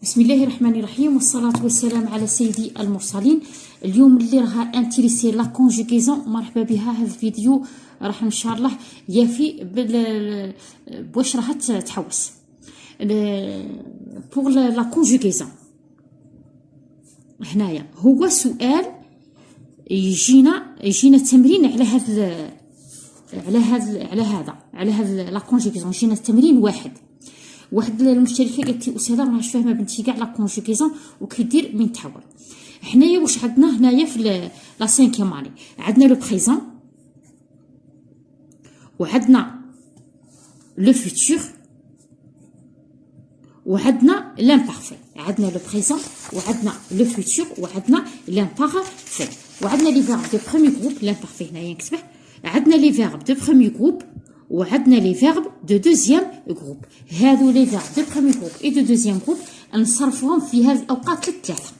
بسم الله الرحمن الرحيم والصلاة والسلام على سيدي المرسلين. اليوم اللي راها انتريسي لا كونجوغيزون مرحبا بها. هذا الفيديو راح ان شاء الله يافي بواش راح تحوس بوغ لا كونجوغيزون. هنايا هو سؤال يجينا تمرين على هذا لا كونجوغيزون. يجينا تمرين واحد المشتركه قالت لي استاذه ماهاش فاهمه بنتي كاع لا كونجوغيزون وكيدير من تحول. حنايا واش عندنا هنايا في لا سانكيام اني؟ عندنا لو بريزون وعندنا لو فيتور وعندنا لامبارفي. عندنا لو بريزون وعندنا لو فيتور وعندنا لامبارفي وعندنا لي فيرب دو بروميي جروب. لامبارفي هنايا نكتبه. عندنا لي فيرب دو بروميي جروب وعندنا لي فيرب دو دوزيام جروب. هادو لي فيرب دو بروميي جروب اي دو دوزيام جروب نصرفوهم في هذه الاوقات الثلاثه.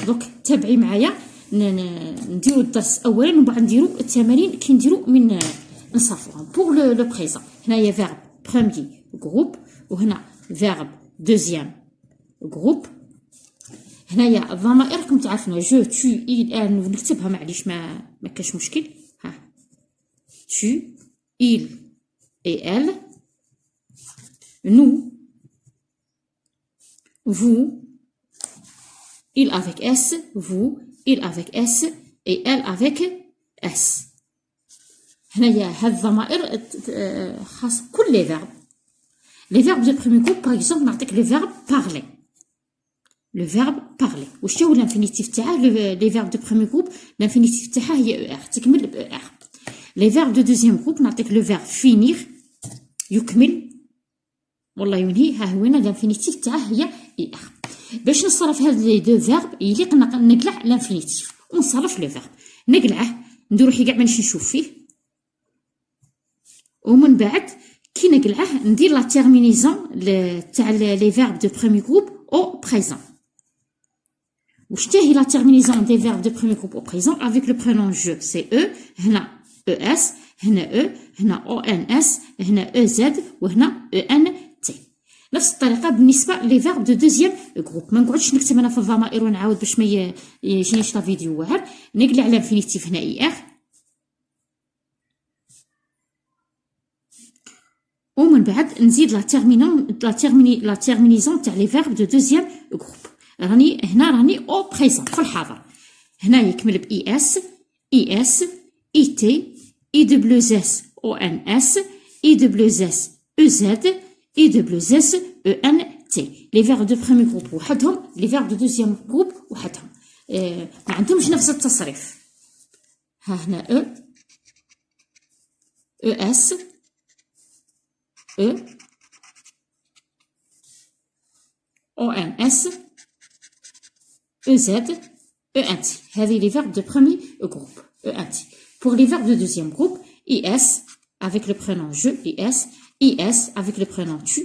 دونك تابعي معايا نديرو الدرس اولا ومن بعد نديرو التمارين كي نديرو من نصرفوهم. بوغ لو بريزون هنايا فيرب بروميي جروب وهنا فيرب دوزيام جروب. هنايا الضمائر راكم تعرفوها جو تو il elle نكتبها معليش ما كاش مشكل. ها tu, il et elle, nous, vous, il avec S, vous, il avec S et elle avec S. هنايا هاد الضمائر خاص كل لي فيرب. لي فيرب دو بروميي جروب باغ اكزومبل نعطيك لو فيرب بارلي. لو فيرب بارلي واش هو الانفينيتيف تاعه؟ لي فيرب دو بروميي جروب الانفينيتيف تاعها هي او ار تكمل ب او ار. Les verbes de deuxième groupe نعطيك le verbe finir يكمل والله ينهي. ها هو الانفينيتيف تاعه هي اي ار. باش نصرف هاد لي دو فيرب يليق نقلع الانفينيتيف ونصرف لو فيرب. نقلعه نديرو حي كاع مانيش نشوف فيه ومن بعد كي نقلعه ندير لا تيرمينيزون تاع لي فيرب دو بروميي جروب او بريزون. واش تاهي لا تيرمينيزون دي فيرب دو بروميي جروب او بريزون افيك لو برونون جو سي او. هنا ES هنا E هنا ONS هنا EZ وهنا ENT. نفس الطريقة بالنسبة لي فيرب دو دوزيام جروب. ما نقعدش نكتب أنا في الضمائر ونعاود باش ما يجينيش لا فيديو واعر. نقلع لانفينيتيف هنا اي ار ومن بعد نزيد لا تيرمينيزون تاع لي فيرب دو دوزيام جروب. راني او بريزون في الحاضر. هنا يكمل ب ES ES IT IWS ONS IWS EZ IWS ENT. لي فيرب دو بروميي جروب وحدهم، لي فيرب دو دوزيام جروب وحدهم. ما عندهمش نفس التصريف. ها هنا ES ONS EZ ENT. هذه لي فيرب دو بروميي جروب ENT. Pour les verbes de deuxième groupe, IS avec le prénom je, IS avec le prénom tu,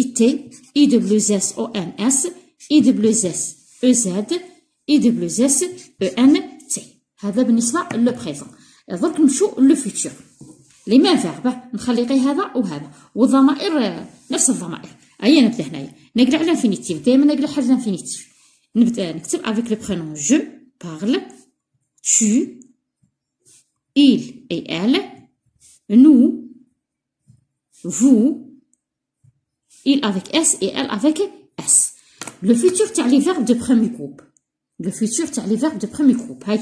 IT, IWS ONS, IWS EZ, IWS ENT. هذا بالنسبة للبريزون. درك نمشو للفيتور. لي ميم فيرب نخلي غير هذا وهذا والضمائر نفس الضمائر. هيا نبدا هنايا نقلع الانفينيتيف. دائما نقلع حاجة الانفينيتيف. نبدا نكتب avec le prénom je parle, tu il et elle, nous, vous, il avec S et elle avec S. Le futur تاع les verbes de premier groupe. Le futur تاع les verbes de premier groupe. هاي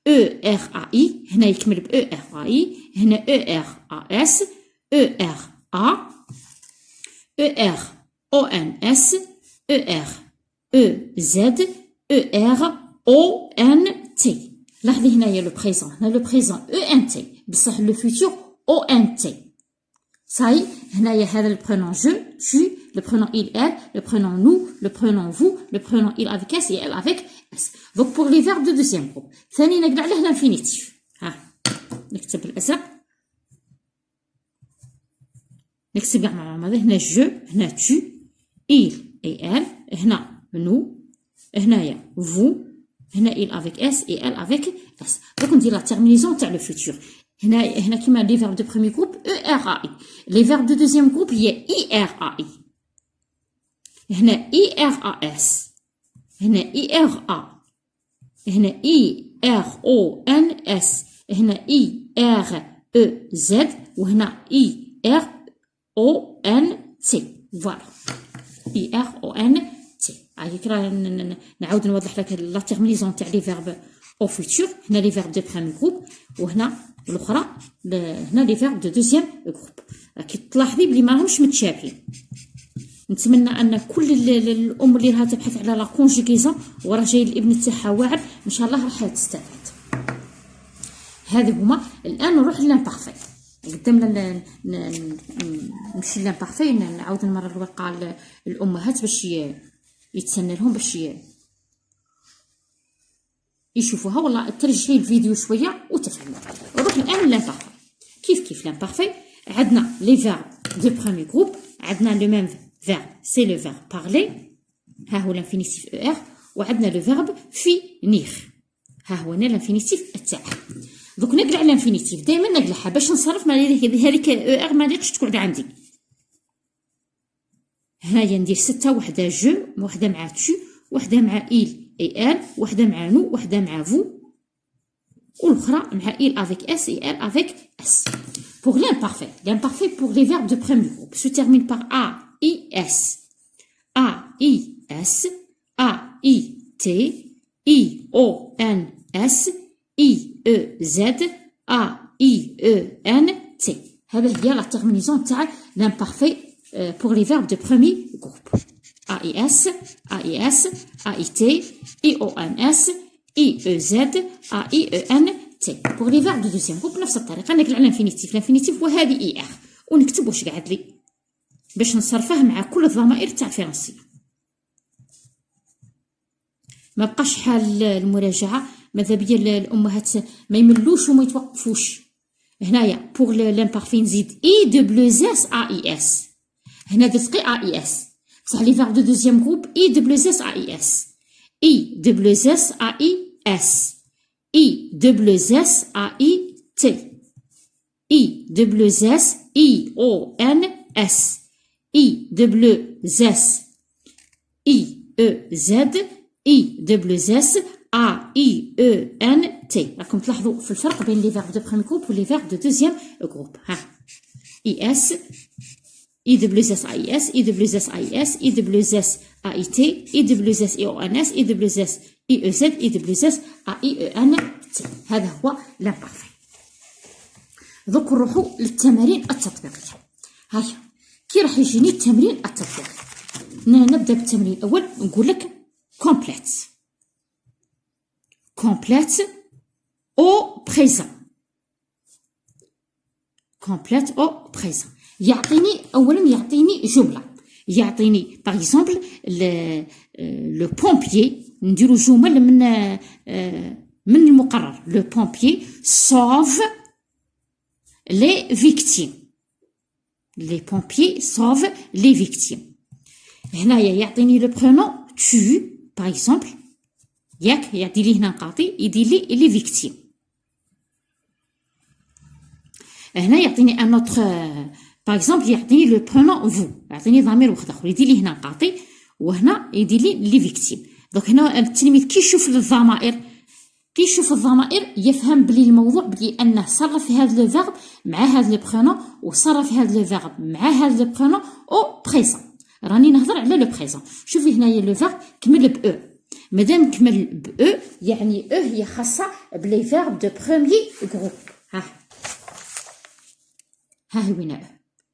E R A I هنا يكمل ب E R A I هنا E R A S E R A E R O N S E R E Z E R O N T. لاحظي هنايا لو بريزون. هنا لو بريزون او ان تي بصح لو فيتور او ان تي. صاي هنايا هذا لو برونون جو tu, لو برونون il elle, لو برونون nous, لو برونون vous, لو برونون il avec s et elle avec s. دونك بور لي فيرب دو دوزيام جروب ثاني نقلع له الانفينيتيف. ها نكتب بالازرق نكتب كاع مع بعض. هنا جو هنا tu il et elle هنا nous هنايا vous هنا il avec S et elle avec S. Donc on dit la terminaison تاع le futur. هنا كيما لي فيرب دو بروميي جروب E R A I. لي فيرب دو دوزيام جروب هي I R A I. هنا اي ار ا اس، هنا اي ار ا، هنا اي ار او ان اس، هنا اي ار او زد، وهنا اي ار او ان تي. فوالا اي ار او ان تي. هايك راه نعاود نوضح لك لا تيرمينيزون تاع لي فيرب او فيتور. هنا لي فيرب دو بريمي جروب، وهنا الاخرى هنا لي فيرب دو دوزيام جروب. راكي تلاحظي بلي ماهمش متشابهين. نتمنى ان كل الام اللي راها تبحث على لا كونجوغيزون وراه جاي الابن تاعها واعر ان شاء الله راح تستفاد. هذه هما. الان نروح للامبارفي. قدامنا نمشي للامبارفي، نعاود نمرر الورقه الامهات باش يتسنى لهم باش يشوفوها، والله ترجعي الفيديو شويه وتفهموا. نروح الان للامبارفي. كيف لامبارفي عندنا لي فيرب دو بريمي جروب، عندنا لو ميم verbe, c'est le verbe parler. ها هو l'infinitif ER. وعندنا le verbe finir. ها هو هنا l'infinitif تاعها. دوك نقلع الانفينيتيف، دائما نقلعها باش نصرف. ما هذيك ER ما ليقش تقعد عندي. هنايا ندير 6، وحده جو، وحده مع tu، وحده مع il et elle، وحده مع nous، وحده مع vous، والاخرى مع il avec s et elle avec s. Pour l'imparfait pour les verbes de premier groupe se termine par a, IS, AIS, AIT, IONS, IEZ, AIENT. هذه هي لا تيرمينيزون تاع l'imparfait pour les verbes de premier groupe. AIS, AIS, AIT, IONS, IEZ, AIENT. Pour les verbes de deuxième groupe نفس الطريقة، نقلع الانفينيتيف وهذه اي ار، ونكتب واش قاعد لي باش نصرفه مع كل الضمائر تاع الفرنسية. ما بقاش حال المراجعة، ماذا بيا الأمهات ما يملوش وما يتوقفوش. هنايا بوغ لامبارفي نزيد اي دو بلوز اس ا اي اس. هنا درت غي ا اي اس، بصح لي فيرب دو دوزيام جروب اي دو بلوز اس ا اي اس، اي دو بلوز اس ا اي اس، اي دبل اس ا اي تي، اي دبل اس اي او ان اس، اي دبل اس اي او زد، اي دبل اس ا اي او ان تي. راكم تلاحظوا في الفرق بين لي فيرب دو بريمي جروب ولي فيرب دو دوزيام جروب. ها اي اس، اي دبل اس اي اس، اي دبل اس اي اس، اي دبل اس اي تي، اي دبل اس اي او ان اس، اي دبل اس اي او زد، اي دبل اس اي او ان تي. هذا هو لامبارفي. دوك نروحوا للتمارين التطبيقيه. هيا كي راح يجيني التمرين التطبيقي، نبدا بالتمرين الاول. نقول لك كومبليت او بريزون. كومبليت او بريزون يعطيني اولا، يعطيني جمله، يعطيني باغ اكزومبل لو بومبيي. نديرو جمل من المقرر. لو بومبيي سوف لي فيكتيم. لي بومبيي سوف لي فيكتيم. هنايا يعطيني لو برونون tu باغ اكزومبل، ياك يعطي لي هنا نقاطي، يدير لي فيكتيم. هنا يعطيني ان اوتر باغ اكزومبل، يعطيني لو برونون فو، يعطيني ضمير واحد اخر، يدير لي هنا نقاطي، وهنا يدير لي فيكتيم. دونك هنا التلميذ كي يشوف الضمائر، كي يشوف الضمائر يفهم بلي الموضوع بلي انه صرف هذا لو فيرب مع هذا لو برونون، وصرف هذا لو فيرب مع هذا لو برونون او بريزون. راني نهضر على لو بريزون. شوفي هنايا لو فيرب كمل ب او، مادام كمل ب او يعني او هي خاصه بلي فيرب دو بروميي جروب. ها وين او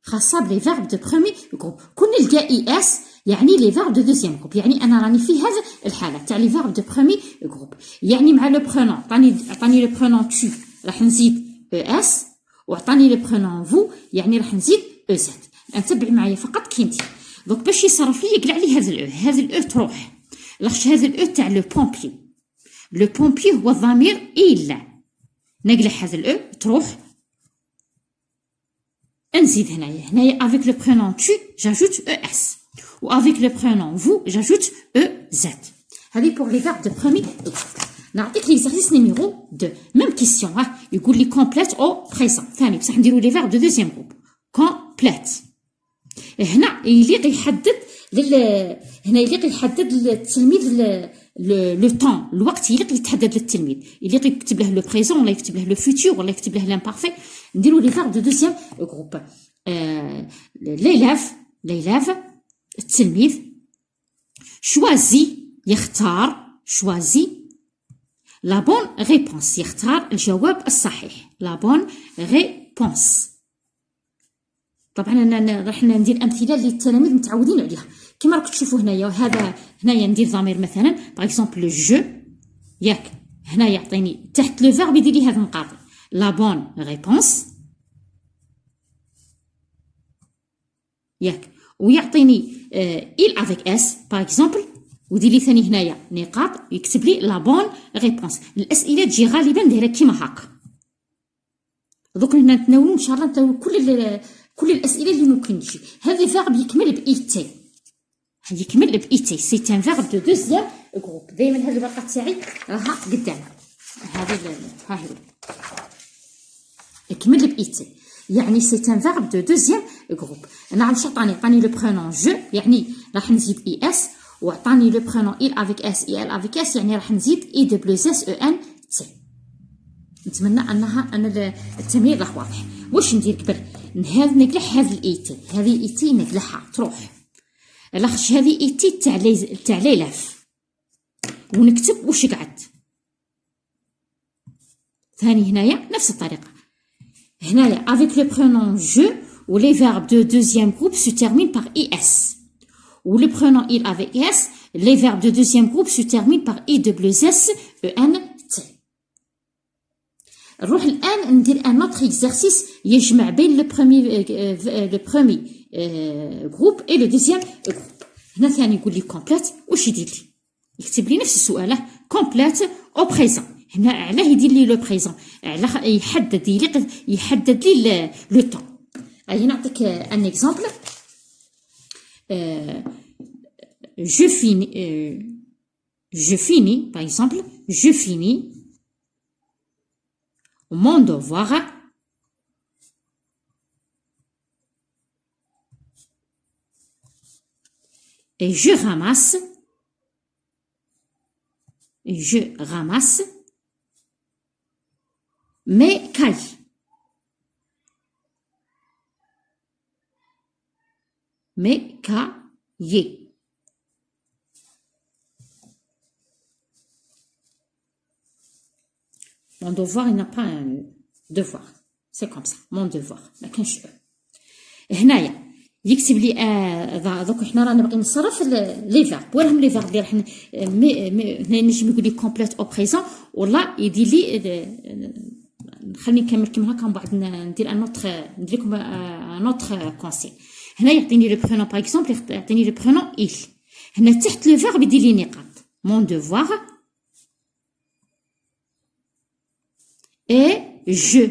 خاصه بلي فيرب دو بروميي جروب. كون نلقى اي اس يعني لي فيرب دو دوزيام جروب، يعني انا راني في هذا الحاله تاع لي فيرب دو بروميي جروب. يعني مع لو برونون عطاني لو برونون تو، راح نزيد او اس، وعطاني لو برونون فو يعني راح نزيد او زد. نتبع معايا فقط كي ندير. دونك باش يصرف لي يقلع لي هذا الاو، هذا الاو تروح، لاخش هذا الاو تاع لو بومبي. لو بومبي هو الضمير إلا، نقلع هذا الاو تروح، نزيد هنايا افيك لو برونون tu j'ajoute es، و افيك لو برونون vous j'ajoute ez. هذه بور لي فيرب دو بروميي جروب. نعطيك ليكزارسيس نيميرو 2، ميم كيسيون. ها يقول لي كومبليت او بريزون ثاني، بصح نديرو لي فيرب دو دوزيام جروب. كومبليت هنا يليق يحدد هنا يليق يحدد للتلميذ لو طون، الوقت يليق يتحدد للتلميذ، يليق يكتب له لو بريزون ولا يكتب له لو فوتور ولا يكتب له لامبارفي. نديرو لي فيرب دو دوزيام غروب. ليلاف التلميذ، شوازي يختار، شوازي لا بون ريبونس يختار الجواب الصحيح، لا بون ريبونس. طبعا راح ندير امثله اللي التلاميذ متعودين عليها كما راكم تشوفوا هنايا. هذا هنايا ندير ضمير مثلا باغ اكزومبل جو، ياك هنا يعطيني تحت لو فيرب يدير لي هذا النقاط لا بون ريبونس، ياك ويعطيني il avec s باغ اكزومبل ودير لي ثاني هنايا نقاط يكتب لي لا بون ريبونس. الاسئله تجي غالبا دايره كيما هكا. دوك هنا نتناولوا ان شاء الله نتناولوا كل الاسئله اللي ممكن تجي. هذا فيرب يكمل بايتي، يكمل بايتي، سي ان فيرب دو دوزيام غروب. دائما هذه الورقه تاعي راها قدامي، هذه ها هي يكمل بايتي، يعني سي ان فيرب دو دوزيام غروب. انا عرفت عطاني لو برونون جو، يعني راح نزيد اي اس، وعطاني لو برونون il avec s et elle avec s، يعني راح نزيد اي دبليو اس او ان تي. نتمنى ان التمرين راه واضح. واش ندير قبل نقلح هذه الايتي، هذه الايتي نقلحها تروح، لاخش هذه ايتي تاع ليلاف، ونكتب واش قعد. ثاني هنايا نفس الطريقه، هنايا avec le pronom je ou les verbes de deuxième groupe se terminent par is. Ou le pronom il avec s, les verbes de deuxième groupe se terminent par iws en t. نروح الان ندير ان autre exercice يجمع بين le premier groupe et le deuxième groupe. هنا ثاني يقول لي complète، واش يدير لي؟ يكتب لي نفس السؤال complète au présent. هنا علاه يدير لي لو بريزون؟ علاه يحدد لي لو طون. هنا نعطيك ان اكزومبل. je finis par exemple je finis mon devoir et je ramasse mes cahiers. Mon devoir, il n'a pas un devoir. C'est comme ça. Mon devoir. ما كانش هنايا يكتب لي دوك حنا رانا باغيين نصرف لي فيرب. وراهم لي فيرب اللي راح هنا نجم يقول لي كومبليت او بريزون، ولا يدير لي خليني نكمل كيما هكا، من بعد ندير ندير لكم ان اوتر كونسي. هنا يعطيني لو برونون باغ اكزومبل، يعطيني لو برونون il. هنا تحت لو فيرب يدير لي نقاط mon devoir et je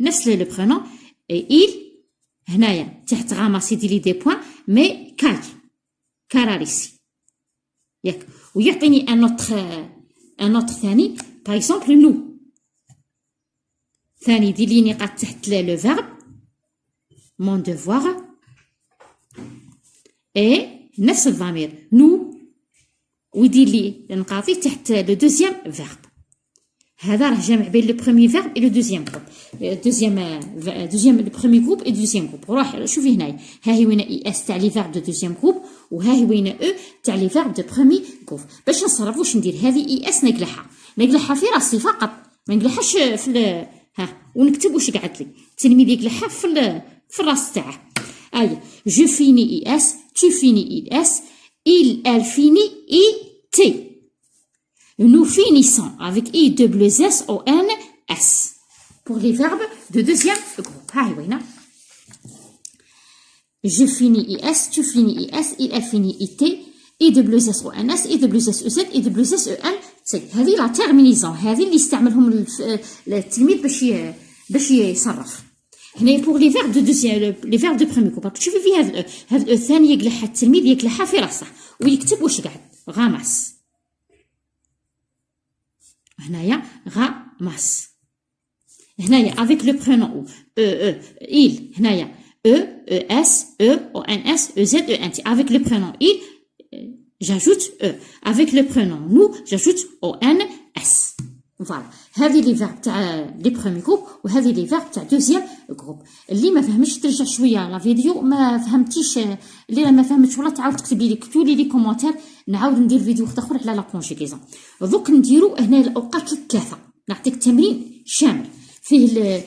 نفس لو برونون et il. هنايا تحت غاماس يدير لي دي بوين مي كاراليسي، ياك ويعطيني ان اوتر ثاني باغ اكزومبل نو، ثاني يدير لي نقاط تحت لو فيرب mon devoir et نفس الضمير نو، ويدير لي نقاطي تحت لو دوزيام فيرب. هذا راه جمع بين لو بروميي فيرب اي لو دوزيام جروب، دوزيام لو بروميي جروب اي دوزيام جروب. روح شوفي هنايا، ها هي وين اي اس تاع لي فيرب دو دوزيام جروب، وها هي وين او تاع لي فيرب دو بروميي جروب. باش نصرف واش ندير؟ هذه اي اس نقلعها في راسي فقط، ما نقلعهاش في ها، ونكتب واش قعد لي. التلميذ يقلعها في الراس تاعه. je finis is, tu finis is, il, elle finit it. Nous finissons avec iws o n s pour les verbes de deuxième groupe. Je finis is, tu finis is, il, elle finit it, iws o n s, iws o z, iws o n t. هذه لا تيرمينيزون، هذه اللي يستعملهم التلميذ باش يصرف. هنا بور لي فيرب دو دوزيام، لي فيرب دو بروميي جروب. تشوفي في هذا الثاني يقلعها التلميذ، يقلعها في راسه ويكتب واش قعد غاماس. هنايا غاماس، هنايا افيك لو برونون il. هنايا E, ES, E, ONS, EZ, ENT. Avec le prénom il, j'ajoute E. Avec le prénom nous, j'ajoute ONS. Voilà. هذه لي فيرب تاع لي برومي جروب وهذه لي فيرب تاع دوزيام جروب. اللي ما فهمش ترجع شويه لا فيديو، ما فهمتيش اللي ما فهمتش ولا تعاود تكتبي لي كتبوا لي كومونتير، نعاود ندير فيديو وحده اخرى على لا كونجيغيزون. دوك نديرو هنا الاوقات الثلاثه، نعطيك تمرين شامل فيه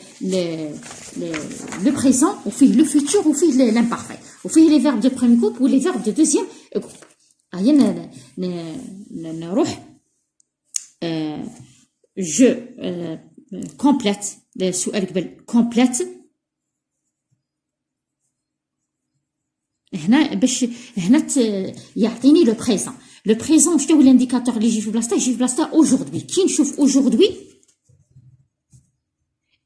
لو بريزون وفيه لو فيتور وفيه لامبارفاي وفيه لي فيرب دو برومي جروب ولي فيرب دو دوزيام جروب. هيا نروح je complète السؤال قبل complète هنا باش هنا يعطيني لو بريزون. لو بريزون شنو هو الانديكاتور اللي يجي في بلاصتها؟ يجي في بلاصتها اوجوردي. كي نشوف اوجوردي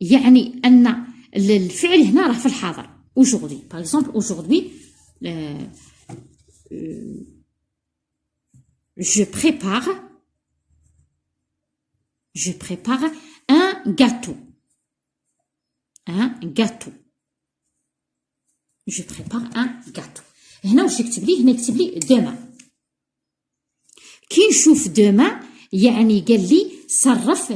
يعني ان الفعل هنا راه في الحاضر. اوجوردي باغ اكزومبل اوجوردي je prépare un gâteau. Je prépare un gâteau. هنا واش يكتب لي؟ هنا يكتب لي demain. كي نشوف demain يعني قال لي صرف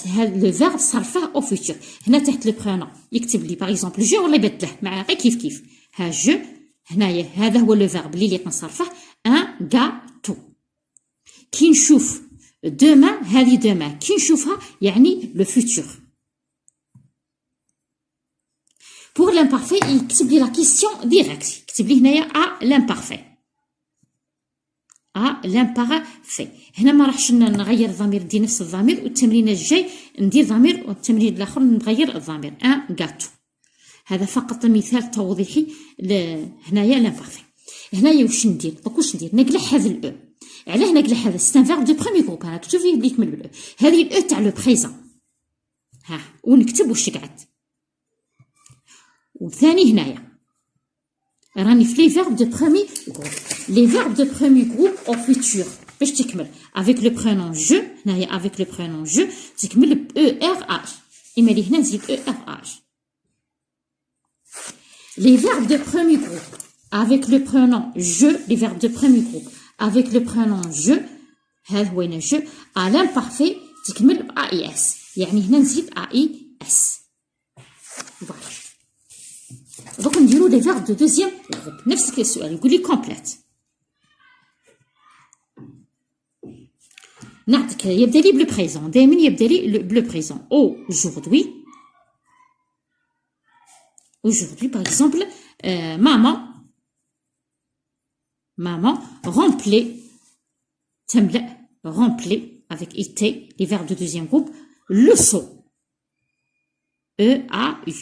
هذا لو فيرب صرفه او فيتور. هنا تحت لو برونون يكتب لي باغ اكزومبل جو ولا يبدله مع غير كيف ها جو. هنايا هذا هو لو فيرب اللي نصرفه ان غاتو. كي نشوف demain هذه demain كي نشوفها يعني لو فيتور. pour l'imparfait يكتب لي لا كيستيون ديريكت، يكتب لي هنايا l'imparfait. هنا ما راحش نغير الضمير، ندير نفس الضمير، والتمرين الجاي ندير ضمير والتمرين الاخر نغير الضمير ان غاتو. هذا فقط مثال توضيحي هنايا l'imparfait. هنايا واش ندير؟ واش ندير؟ نقلع هذا الاو. علاه نقلع هذا؟ سي ان فيرب دو بروميي جروب. انا كتب فيه بليك من الاو. هذه الاو تاع لو بريزون ها، ونكتب واش قعد. وثاني هنايا راني في لي فيرب دو بروميي جروب. لي فيرب دو بروميي جروب او فيتور باش تكمل افيك لو برونون جو. هنايا افيك لو برونون جو تكمل ب او ار اش. اما لي هنا نزيد او ار اش. لي فيرب دو بروميي جروب avec le prénom je, les verbes de premier groupe avec le prénom je هذا هو هنا je à l'imparfait تكمل ب AIS، يعني هنا نزيد AIS. فوالا. دوك نديرو لي فيرب دو دوزيام جروب. نفس السؤال يقول لي كومبليت. نعطيك يبدا لي بلو بريزون، دائما يبدا لي بلو بريزون. aujourd'hui par exemple maman remplit avec IT les verbes de deuxième groupe le seau EAU.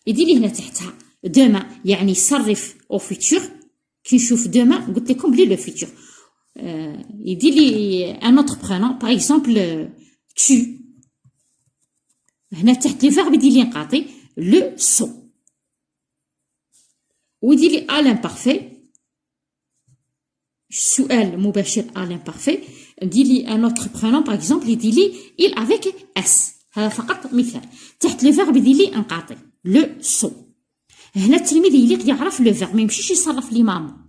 يدير لي هنا تحتها demain يعني صرف au futur. كي نشوف demain قلت لكم بلي لو futur يدير لي un autre prénom par exemple tu. هنا تحت لي فيرب يدير لي نقاطي le seau. ويدير لي à l'imparfait سؤال مباشر à l'imparfait. ندير لي ان اوتر برونون باغ اكزومبل يدير لي il avec اس. هذا فقط مثال. تحت لو فيرب يدير لي انقاطي لو سو. هنا التلميذ يليق يعرف لو فيرب، ما يمشيش يصرف لي ماما،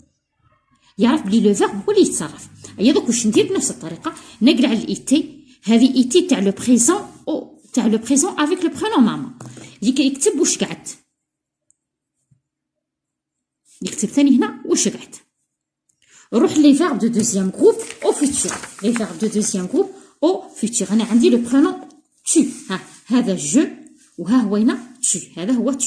يعرف بلي لو فيرب هو اللي يتصرف. هيا دوك واش ندير بنفس الطريقه نقلع الايتي. هذه ايتي تاع لو بريزون او تاع لو بريزون افيك لو برونون ماما. يكتب واش قعد، يكتب ثاني هنا واش قعد. روح لي فيرب دو دوزيام جروب او فيتور. لي فيرب دو دوزيام جروب او فيتور. انا عندي لو برونون tu. ها هذا جو وها هو هنا tu. هذا هو tu.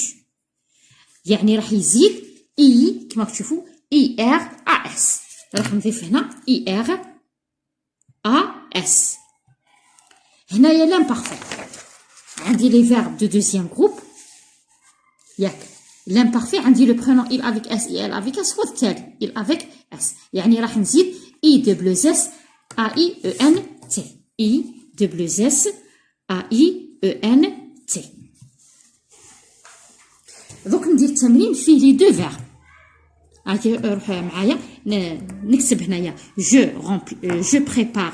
يعني راح يزيد اي كما تشوفوا اي ار ا اس. راح نضيف هنا اي ار ا اس. هنايا لامبارفي عندي لي فيرب دو دوزيام جروب ياك. l'imparfait عندي لو برونون il avec s et elle avec s هو التالي il avec s. يعني راح نزيد i دبلوز اس a i e n t. i دبلوز اس a i e n t. دوك ندير التمرين فيه لي دو فيرب. هاكي روح معايا نكتب هنايا جو بريبار.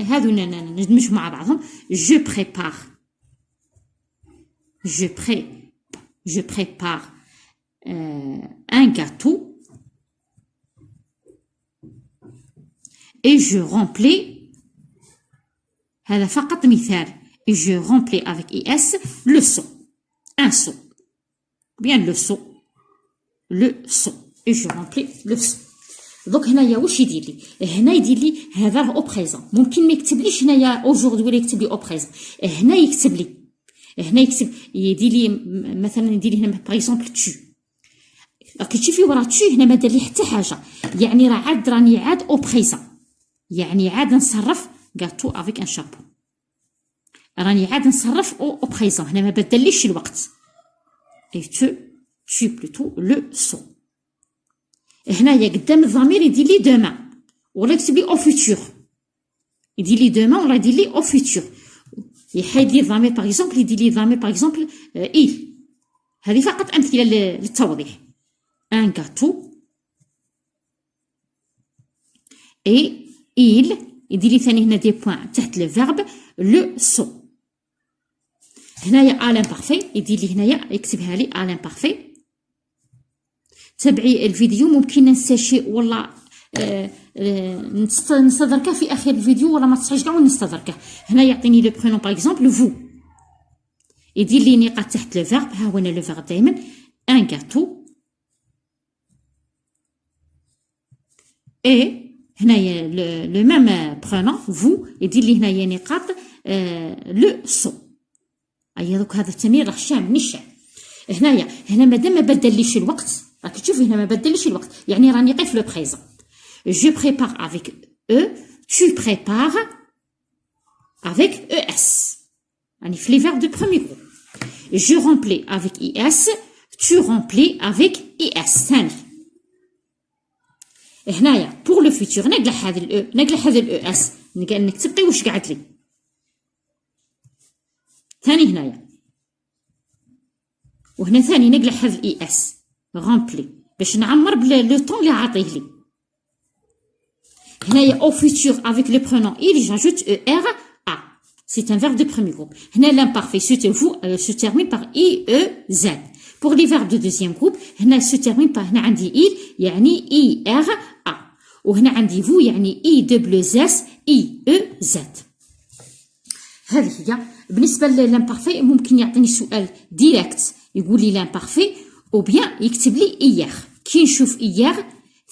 هادو ندمجهم مع بعضهم. جو بريبار je prépare un gâteau et je remplis هذا فقط مثال et je remplis avec es le seau un seau bien le seau et je remplis le seau دوك هنايا واش يدير لي هنا يدير لي هذا راه او بريزون ممكن ما يكتبليش هنايا اوجوردي ولا يكتب لي او بريزون هنا يكتب يدير لي مثلا يدير لي هنا باغ اكزومبل تو كي تشوفي ورا تو هنا ما دار لي حتى حاجه يعني راني عاد او بريزون يعني عاد نصرف غاتو افيك ان شابو راني عاد نصرف او بريزون هنا ما بدليش الوقت اي tu plutôt le son هنايا قدام الضمير يدير لي دومان ولا يكتب لي او فيتور يدير لي دومان ولا يدير لي او فيتور يحيد لي الضمير باغ اكزومبل يدير لي الضمير باغ اكزومبل ايل هذه فقط امثله للتوضيح ان غاتو اي il يدير لي ثاني هنا دي بوين تحت لو فيرب لو سو هنايا الان بارفي يدير لي هنايا يكتبها لي الان بارفي تابعي الفيديو ممكن ننسى شيء والله نستدركه في اخر الفيديو ولا ما تصحيش كاع ونستدركه هنا يعطيني لو برونون باغ اكزومبل فو يدير لي نقاط تحت لو فيرب ها هو انا لو فيرب دائما ان غاتو اي هنايا لو ميم برونون فو يدير لي هنايا نقاط لو سو اي دوك هذا التمرين راه شام نشا هنا مادام ما بدليش الوقت راكي تشوفي هنا ما بدليش الوقت يعني راني غير في لو بريزون je prépare avec e tu prépares avec es راني في لي فيرب دو بروميير غروب je remplis avec es tu remplis avec es ثاني هنايا pour le futur نقلع هذا الاو نقلع هذا الاو اس نكتب واش قعد لي ثاني هنايا وهنا ثاني نقلع هذا الاي اس رامبلي باش نعمر بلو طون اللي عاطيه لي هنايا او فيتور افيك لو برونون il j'ajoute er a c'est un verbe de premier groupe هنا l'imparfait se termine par i e z pour les verbes de deuxième groupe هنا se termine par هنا عندي il يعني i r a وهنا عندي vous يعني i double s i e z هذه هي بالنسبه للامبارفي ممكن يعطيني سؤال ديريكت يقول لي لامبارفي او بيان يكتب لي ايير كي نشوف ايير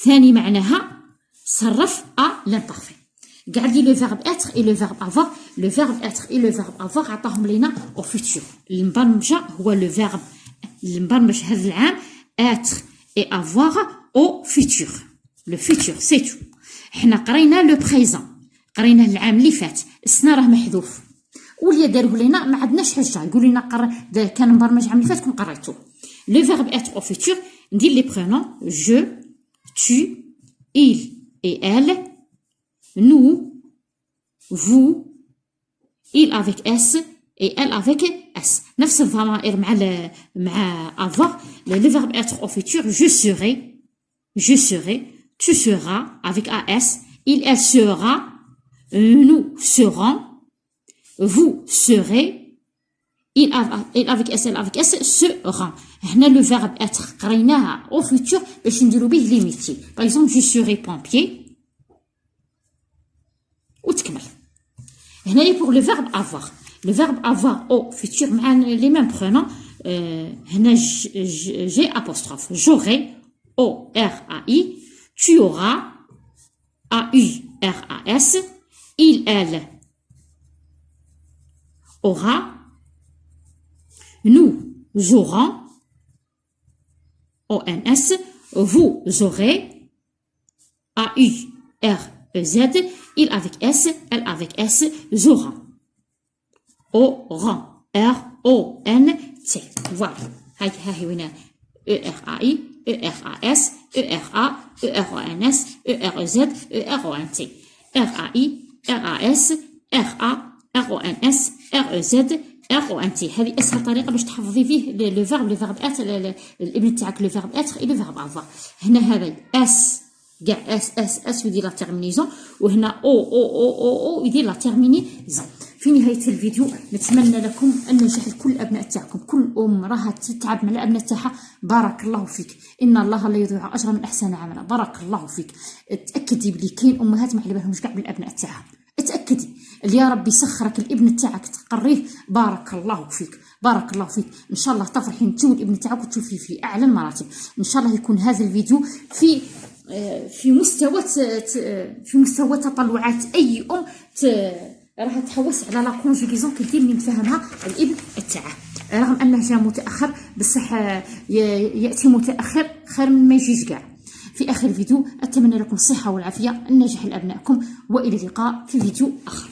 ثاني معناها صرف ا لامبارفي قاعد لي لو فيرب اتر اي لو فيرب افوار لو فيرب اتر اي لو فيرب افوار عطاهم لينا او فيتور المبرمجه هو لو فيرب المبرمج هذا العام اتر اي افوار او فيتور لو فيتور سي تو حنا قرينا لو بريزون قريناه العام اللي فات السنه راه محذوف واللي داروه لينا ما عندناش حجه يقول لنا كان مبرمج العام اللي فات كون قريتوه لو فيرب اتر او فيتور ندير لي برونون جو tu il et elle nous vous il avec s et elle avec s نفس الضمائر مع avoir le verbe être au futur je serai tu seras avec as il elle sera nous serons vous serez il avec s elle avec s sera هنا le verbe être قريناها au futur باش نديرو به لي ميتي باغ اكزومبل je serai pompier وتكمل هنايا pour le verbe avoir le verbe avoir au futur مع les mêmes pronoms هنا j'ai apostrophe j'aurai o r a i tu auras a u r a s il elle aura nous aurons o n s vous aurez a u r e z il avec s elle avec s auront auront r o n t voilà هاي وين e r a i e r a s e r a e r o n s e r e z e r o n t r a i r a s r a r o n s r e z ار او ان تي هذه اسهل طريقه باش تحفظي فيه لو فيرب اتر الابن تاعك لو فيرب اتر اي لو فيرب افوار هنا هذا اس كاع اس يدير لا تيرمينيزون وهنا او يدير لا تيرمينيزون في نهايه الفيديو نتمنى لكم النجاح لكل الابناء تاعكم. كل ام راها تتعب مع الابناء تاعها، بارك الله فيك، ان الله لا يضيع اجر من احسن عملا. بارك الله فيك. تاكدي بلي كاين امهات ما على بالهمش كاع بالابناء تاعها، اتاكدي اللي يا ربي سخرك الابن تاعك تقريه. بارك الله فيك، بارك الله فيك. ان شاء الله تفرحي انت والابن تاعك وتشوفيه في اعلى المراتب. ان شاء الله يكون هذا الفيديو في مستوى تطلعات اي ام راح تحوس على لا كونجوغيزون كدير اللي نفهمها الابن تاعها، رغم انه جا متاخر بصح ياتي متاخر خير من ما يجيش كاع. في اخر الفيديو اتمنى لكم الصحه والعافيه، النجاح لابنائكم، والى اللقاء في فيديو اخر.